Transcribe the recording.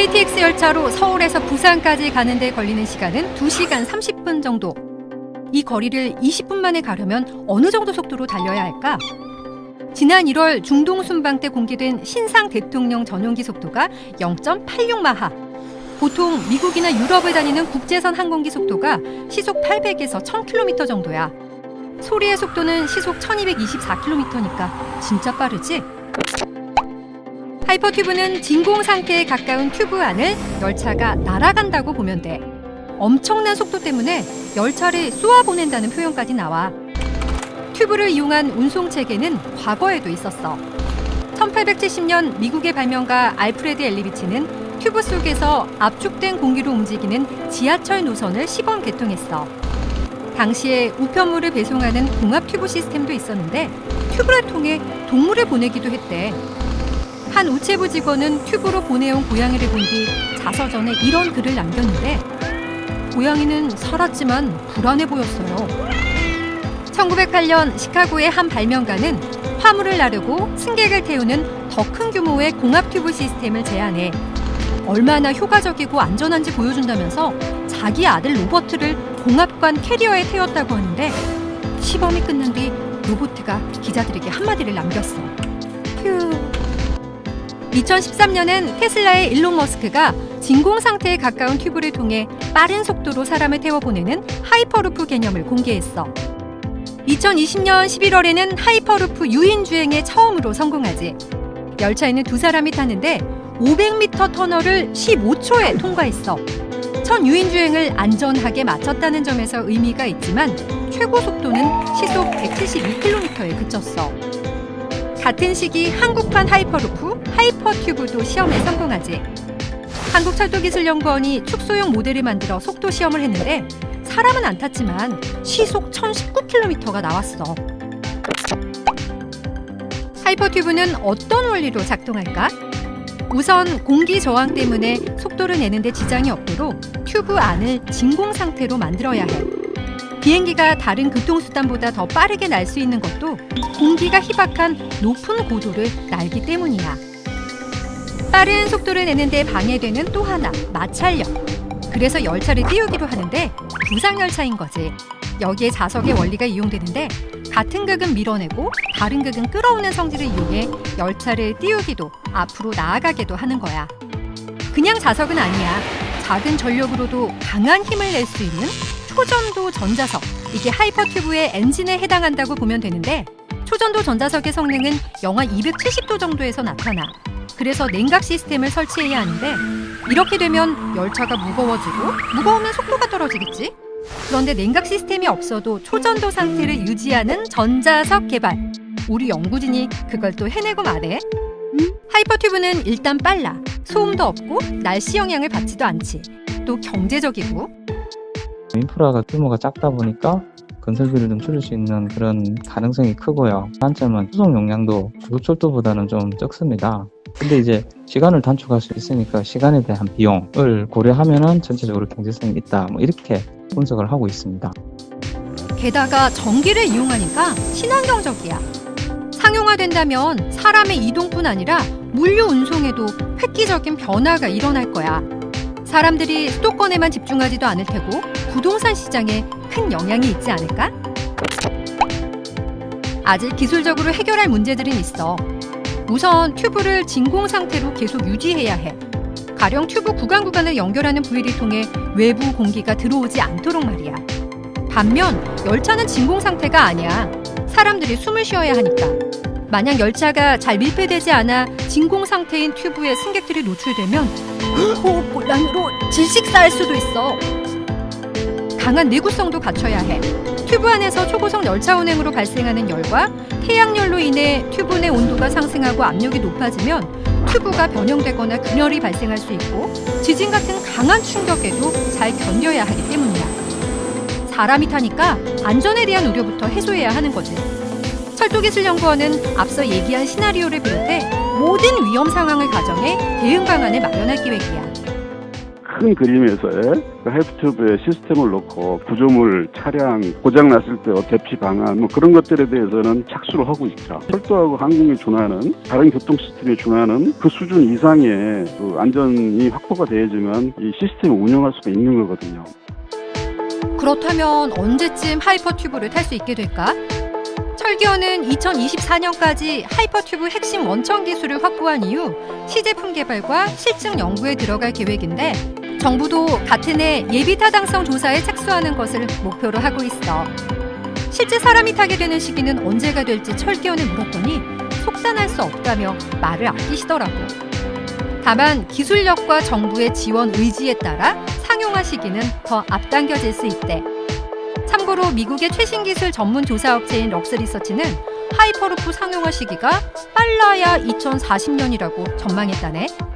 KTX 열차로 서울에서 부산까지 가는 데 걸리는 시간은 2시간 30분 정도. 이 거리를 20분 만에 가려면 어느 정도 속도로 달려야 할까? 지난 1월 중동 순방 때 공개된 신상 대통령 전용기 속도가 0.86마하. 보통 미국이나 유럽을 다니는 국제선 항공기 속도가 시속 800에서 1000km 정도야. 소리의 속도는 시속 1224km니까 진짜 빠르지? 하이퍼튜브는 진공 상태에 가까운 튜브 안을 열차가 날아간다고 보면 돼. 엄청난 속도 때문에 열차를 쏘아보낸다는 표현까지 나와. 튜브를 이용한 운송 체계는 과거에도 있었어. 1870년 미국의 발명가 알프레드 엘리비치는 튜브 속에서 압축된 공기로 움직이는 지하철 노선을 시범 개통했어. 당시에 우편물을 배송하는 공합 튜브 시스템도 있었는데 튜브를 통해 동물을 보내기도 했대. 한 우체부 직원은 튜브로 보내온 고양이를 본 뒤 자서전에 이런 글을 남겼는데 고양이는 살았지만 불안해 보였어요. 1908년 시카고의 한 발명가는 화물을 나르고 승객을 태우는 더 큰 규모의 공합 튜브 시스템을 제안해 얼마나 효과적이고 안전한지 보여준다면서 자기 아들 로버트를 공합관 캐리어에 태웠다고 하는데 시범이 끝난 뒤 로버트가 기자들에게 한마디를 남겼어. 휴. 2013년엔 테슬라의 일론 머스크가 진공 상태에 가까운 튜브를 통해 빠른 속도로 사람을 태워보내는 하이퍼루프 개념을 공개했어. 2020년 11월에는 하이퍼루프 유인주행에 처음으로 성공하지. 열차에는 두 사람이 타는데 500m 터널을 15초에 통과했어. 첫 유인주행을 안전하게 마쳤다는 점에서 의미가 있지만 최고 속도는 시속 172km에 그쳤어. 같은 시기 한국판 하이퍼루프, 하이퍼튜브도 시험에 성공하지. 한국철도기술연구원이 축소용 모델을 만들어 속도 시험을 했는데 사람은 안 탔지만 시속 1019km가 나왔어. 하이퍼튜브는 어떤 원리로 작동할까? 우선 공기 저항 때문에 속도를 내는데 지장이 없도록 튜브 안을 진공 상태로 만들어야 해. 비행기가 다른 교통수단보다 더 빠르게 날 수 있는 것도 공기가 희박한 높은 고도를 날기 때문이야. 빠른 속도를 내는데 방해되는 또 하나, 마찰력. 그래서 열차를 띄우기도 하는데 부상열차인 거지. 여기에 자석의 원리가 이용되는데 같은 극은 밀어내고 다른 극은 끌어오는 성질을 이용해 열차를 띄우기도 앞으로 나아가게도 하는 거야. 그냥 자석은 아니야. 작은 전력으로도 강한 힘을 낼 수 있는 초전도 전자석. 이게 하이퍼튜브의 엔진에 해당한다고 보면 되는데 초전도 전자석의 성능은 영하 270도 정도에서 나타나. 그래서 냉각 시스템을 설치해야 하는데 이렇게 되면 열차가 무거워지고 무거우면 속도가 떨어지겠지? 그런데 냉각 시스템이 없어도 초전도 상태를 유지하는 전자석 개발. 우리 연구진이 그걸 또 해내고 말해. 하이퍼튜브는 일단 빨라. 소음도 없고 날씨 영향을 받지도 않지. 또 경제적이고. 인프라가 규모가 작다 보니까 건설비를 좀 줄일 수 있는 그런 가능성이 크고요. 단점은 수송 용량도 고속철도보다는 좀 적습니다. 근데 이제 시간을 단축할 수 있으니까 시간에 대한 비용을 고려하면은 전체적으로 경제성이 있다. 이렇게 분석을 하고 있습니다. 게다가 전기를 이용하니까 친환경적이야. 상용화된다면 사람의 이동뿐 아니라 물류 운송에도 획기적인 변화가 일어날 거야. 사람들이 수도권에만 집중하지도 않을 테고 부동산 시장에 큰 영향이 있지 않을까? 아직 기술적으로 해결할 문제들은 있어. 우선 튜브를 진공 상태로 계속 유지해야 해. 가령 튜브 구간을 연결하는 부위를 통해 외부 공기가 들어오지 않도록 말이야. 반면 열차는 진공 상태가 아니야. 사람들이 숨을 쉬어야 하니까. 만약 열차가 잘 밀폐되지 않아 진공 상태인 튜브에 승객들이 노출되면 호흡곤란으로 질식사할 수도 있어. 강한 내구성도 갖춰야 해. 튜브 안에서 초고속 열차 운행으로 발생하는 열과 태양열로 인해 튜브 내 온도가 상승하고 압력이 높아지면 튜브가 변형되거나 균열이 발생할 수 있고 지진 같은 강한 충격에도 잘 견뎌야 하기 때문이야. 사람이 타니까 안전에 대한 우려부터 해소해야 하는 거지. 철도기술연구원은 앞서 얘기한 시나리오를 비롯해 모든 위험 상황을 가정해 대응 방안을 마련할 계획이야. 큰 그림에서의 그 하이퍼튜브의 시스템을 놓고 구조물, 차량, 고장 났을 때 대피 방안 뭐 그런 것들에 대해서는 착수를 하고 있죠. 철도하고 항공에 준하는 다른 교통 시스템에 준하는 그 수준 이상의 그 안전이 확보가 되어야지만 이 시스템을 운영할 수가 있는 거거든요. 그렇다면 언제쯤 하이퍼튜브를 탈 수 있게 될까? 철기어는 2024년까지 하이퍼튜브 핵심 원천 기술을 확보한 이후 시제품 개발과 실증 연구에 들어갈 계획인데 정부도 같은 해 예비 타당성 조사에 착수하는 것을 목표로 하고 있어. 실제 사람이 타게 되는 시기는 언제가 될지 철기어는 물었더니 속단할 수 없다며 말을 아끼시더라고. 다만 기술력과 정부의 지원 의지에 따라 상용화 시기는 더 앞당겨질 수 있대. 참고로 미국의 최신 기술 전문 조사 업체인 럭스리서치는 하이퍼루프 상용화 시기가 빨라야 2040년이라고 전망했다네.